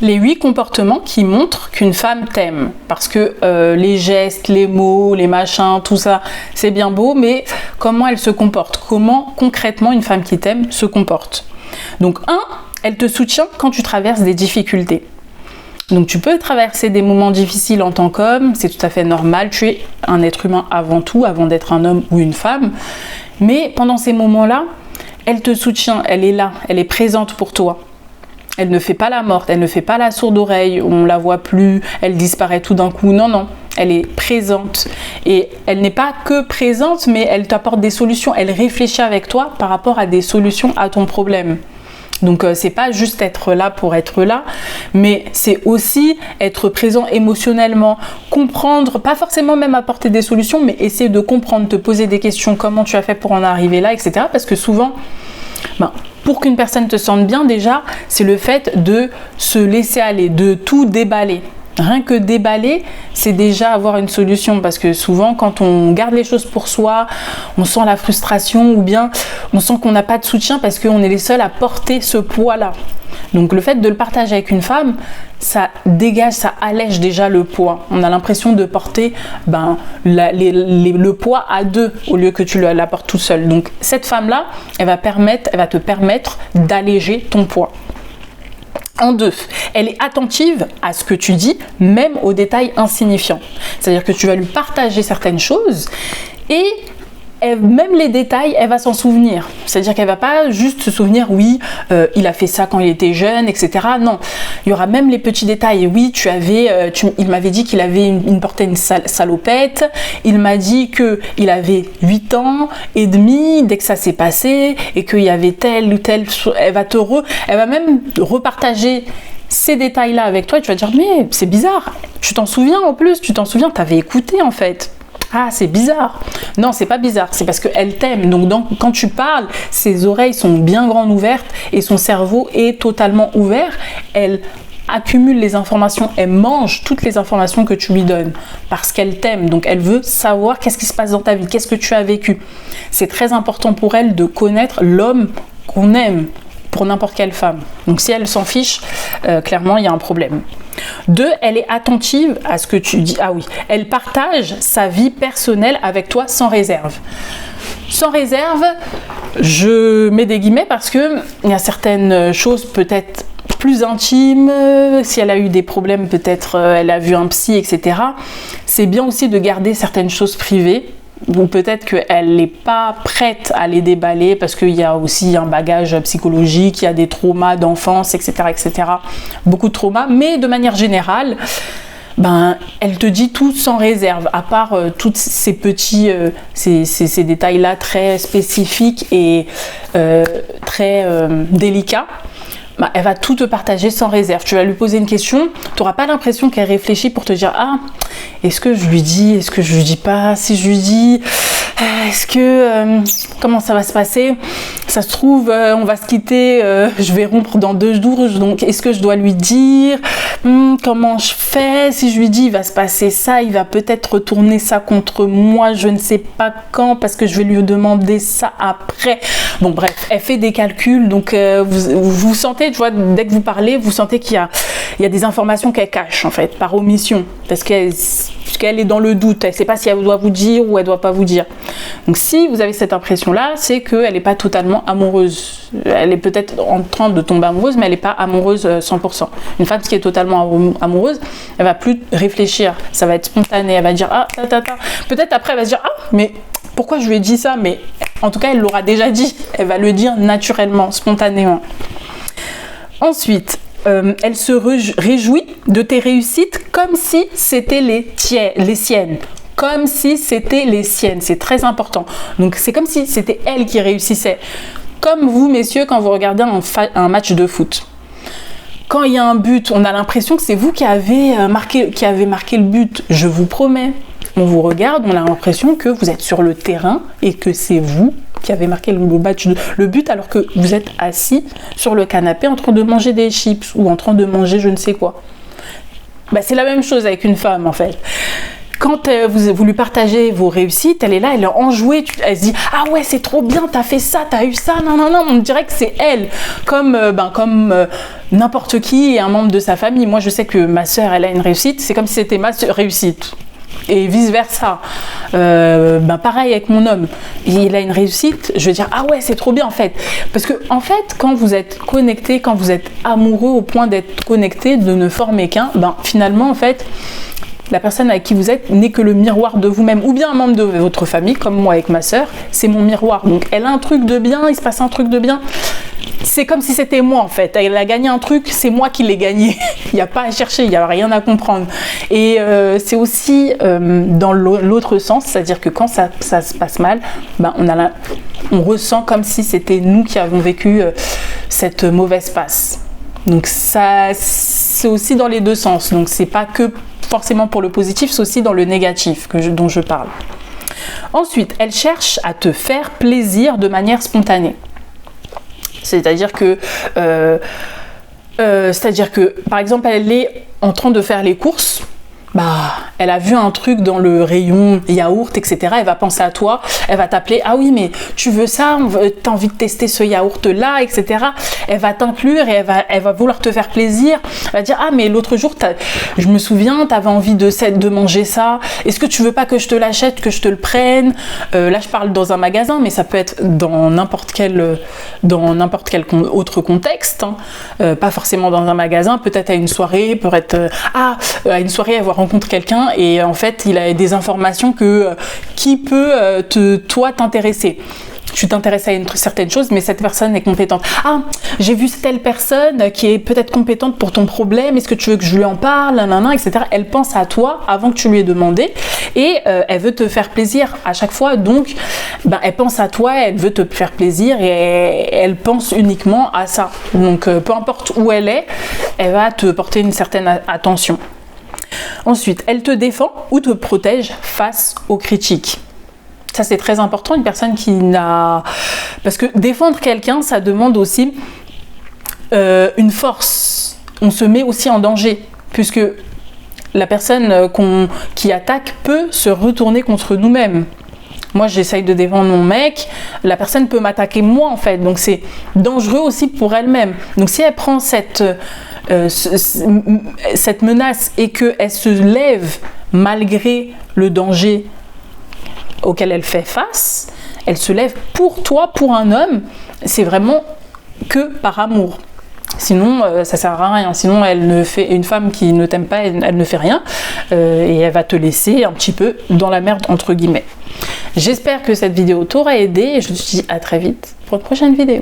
Les 8 comportements qui montrent qu'une femme t'aime. Parce que les gestes, les mots, les machins, tout ça, c'est bien beau, mais comment elle se comporte? Comment concrètement une femme qui t'aime se comporte? Donc elle te soutient quand tu traverses des difficultés. Donc tu peux traverser des moments difficiles en tant qu'homme, c'est tout à fait normal, tu es un être humain avant tout, avant d'être un homme ou une femme. Mais pendant ces moments-là, elle te soutient, elle est là, elle est présente pour toi. Elle ne fait pas la morte, elle ne fait pas la sourde oreille, on la voit plus, elle disparaît tout d'un coup. Non, elle est présente. Et elle n'est pas que présente, mais elle t'apporte des solutions. Elle réfléchit avec toi par rapport à des solutions à ton problème. Donc c'est pas juste être là pour être là, mais c'est aussi être présent émotionnellement, comprendre, pas forcément même apporter des solutions, mais essayer de comprendre, te poser des questions, comment tu as fait pour en arriver là, etc. Parce que souvent, pour qu'une personne te sente bien déjà, c'est le fait de se laisser aller, de tout déballer. Rien que déballer, c'est déjà avoir une solution, parce que souvent quand on garde les choses pour soi, on sent la frustration ou bien on sent qu'on n'a pas de soutien parce qu'on est les seuls à porter ce poids-là. Donc le fait de le partager avec une femme, ça dégage, ça allège déjà le poids. On a l'impression de porter le poids à deux au lieu que tu l'apportes tout seul. Donc cette femme-là, elle va te permettre d'alléger ton poids. En 2, elle est attentive à ce que tu dis, même aux détails insignifiants. C'est-à-dire que tu vas lui partager certaines choses et même les détails, elle va s'en souvenir. C'est-à-dire qu'elle va pas juste se souvenir, oui, il a fait ça quand il était jeune, etc. Non, il y aura même les petits détails. Oui, il m'avait dit qu'il portait une salopette. Il m'a dit qu'il avait 8 ans et demi dès que ça s'est passé et qu'il y avait telle ou telle chose. Elle va même repartager ces détails-là avec toi et tu vas dire, mais c'est bizarre. Tu t'en souviens en plus, t'avais écouté en fait. Ah, c'est bizarre. Non, c'est pas bizarre, c'est parce qu'elle t'aime. Donc, quand tu parles, ses oreilles sont bien grandes ouvertes et son cerveau est totalement ouvert. Elle accumule les informations, elle mange toutes les informations que tu lui donnes parce qu'elle t'aime. Donc, elle veut savoir qu'est-ce qui se passe dans ta vie, qu'est-ce que tu as vécu. C'est très important pour elle de connaître l'homme qu'on aime pour n'importe quelle femme. Donc, si elle s'en fiche, clairement, il y a un problème. 2, elle est attentive à ce que tu dis. Ah oui, elle partage sa vie personnelle avec toi sans réserve. Sans réserve, je mets des guillemets parce que il y a certaines choses peut-être plus intimes. Si elle a eu des problèmes, peut-être elle a vu un psy, etc. C'est bien aussi de garder certaines choses privées. Ou peut-être qu'elle n'est pas prête à les déballer parce qu'il y a aussi un bagage psychologique, il y a des traumas d'enfance, etc., etc. Beaucoup de traumas, mais de manière générale, elle te dit tout sans réserve, à part tous ces petits, ces détails-là très spécifiques et très délicats. Elle va tout te partager sans réserve. Tu vas lui poser une question, tu n'auras pas l'impression qu'elle réfléchit pour te dire « Ah, est-ce que je lui dis? Est-ce que je lui dis pas? Si je lui dis, est-ce que... comment ça va se passer? Ça se trouve, on va se quitter, je vais rompre dans 2 jours, donc est-ce que je dois lui dire? Comment je fais? Si je lui dis, il va se passer ça, il va peut-être retourner ça contre moi, je ne sais pas quand, parce que je vais lui demander ça après. » Bon bref, elle fait des calculs, donc vous sentez, tu vois, dès que vous parlez, vous sentez qu'il y a des informations qu'elle cache en fait, par omission, parce qu'elle est dans le doute, elle ne sait pas si elle doit vous dire ou elle ne doit pas vous dire. Donc si vous avez cette impression-là, c'est qu'elle n'est pas totalement amoureuse. Elle est peut-être en train de tomber amoureuse, mais elle n'est pas amoureuse 100%. Une femme qui est totalement amoureuse, elle va plus réfléchir, ça va être spontané, elle va dire « Ah, peut-être après elle va se dire « Ah, mais pourquoi je lui ai dit ça ?» Mais en tout cas, elle l'aura déjà dit, elle va le dire naturellement, spontanément. Ensuite, elle se réjouit de tes réussites comme si c'était les siennes. Comme si c'était les siennes. C'est très important. Donc, c'est comme si c'était elle qui réussissait. Comme vous, messieurs, quand vous regardez un match de foot. Quand il y a un but, on a l'impression que c'est vous qui avez marqué le but. Je vous promets. On vous regarde, on a l'impression que vous êtes sur le terrain et que c'est vous qui avez marqué le but alors que vous êtes assis sur le canapé en train de manger des chips ou en train de manger je ne sais quoi. C'est la même chose avec une femme en fait. quand vous lui partagez vos réussites, elle est là, elle est enjouée, elle se dit « Ah ouais, c'est trop bien, t'as fait ça, t'as eu ça, non, non, non », on dirait que c'est elle, comme n'importe qui et un membre de sa famille. Moi, je sais que ma sœur, elle a une réussite, c'est comme si c'était ma réussite. Et vice versa. Pareil avec mon homme, il a une réussite, je vais dire ah ouais c'est trop bien en fait, parce que en fait quand vous êtes connecté, quand vous êtes amoureux au point d'être connecté, de ne former qu'un, finalement en fait la personne avec qui vous êtes n'est que le miroir de vous-même, ou bien un membre de votre famille, comme moi avec ma sœur, c'est mon miroir. Donc elle a un truc de bien, il se passe un truc de bien, c'est comme si c'était moi en fait. Elle a gagné un truc, c'est moi qui l'ai gagné. Il n'y a pas à chercher, il n'y a rien à comprendre. Et c'est aussi dans l'autre sens, c'est-à-dire que quand ça se passe mal, on ressent comme si c'était nous qui avons vécu cette mauvaise passe. Donc ça, c'est aussi dans les deux sens. Donc c'est pas que forcément pour le positif, c'est aussi dans le négatif dont je parle. Ensuite, elle cherche à te faire plaisir de manière spontanée. C'est-à-dire que, par exemple, elle est en train de faire les courses, elle a vu un truc dans le rayon yaourt, etc. Elle va penser à toi, elle va t'appeler, ah oui, mais tu veux ça, t'as envie de tester ce yaourt-là, etc. Elle va t'inclure et elle va vouloir te faire plaisir. Elle va dire, ah mais l'autre jour, je me souviens, t'avais envie de manger ça, est-ce que tu veux pas que je te l'achète, que je te le prenne? Là, je parle dans un magasin, mais ça peut être dans n'importe quel autre contexte, hein. Pas forcément dans un magasin, peut-être à une soirée, peut-être à une soirée, elle va rencontrer quelqu'un et en fait il a des informations qui peut toi t'intéresser. Tu t'intéresses à une certaine chose, mais cette personne est compétente. Ah, j'ai vu telle personne qui est peut-être compétente pour ton problème, est-ce que tu veux que je lui en parle, etc. Elle pense à toi avant que tu lui aies demandé et elle veut te faire plaisir à chaque fois. Donc, elle pense à toi, elle veut te faire plaisir et elle pense uniquement à ça. Donc, peu importe où elle est, elle va te porter une certaine attention. Ensuite, elle te défend ou te protège face aux critiques. Ça, c'est très important, une personne qui n'a... Parce que défendre quelqu'un, ça demande aussi une force. On se met aussi en danger, puisque la personne qui attaque peut se retourner contre nous-mêmes. Moi, j'essaye de défendre mon mec, la personne peut m'attaquer moi, en fait. Donc, c'est dangereux aussi pour elle-même. Donc, si elle prend cette menace et qu'elle se lève malgré le danger auquel elle fait face, elle se lève pour toi, pour un homme, c'est vraiment que par amour. Sinon, ça sert à rien. Sinon, une femme qui ne t'aime pas, elle ne fait rien et elle va te laisser un petit peu dans la merde, entre guillemets. J'espère que cette vidéo t'aura aidé et je te dis à très vite pour une prochaine vidéo.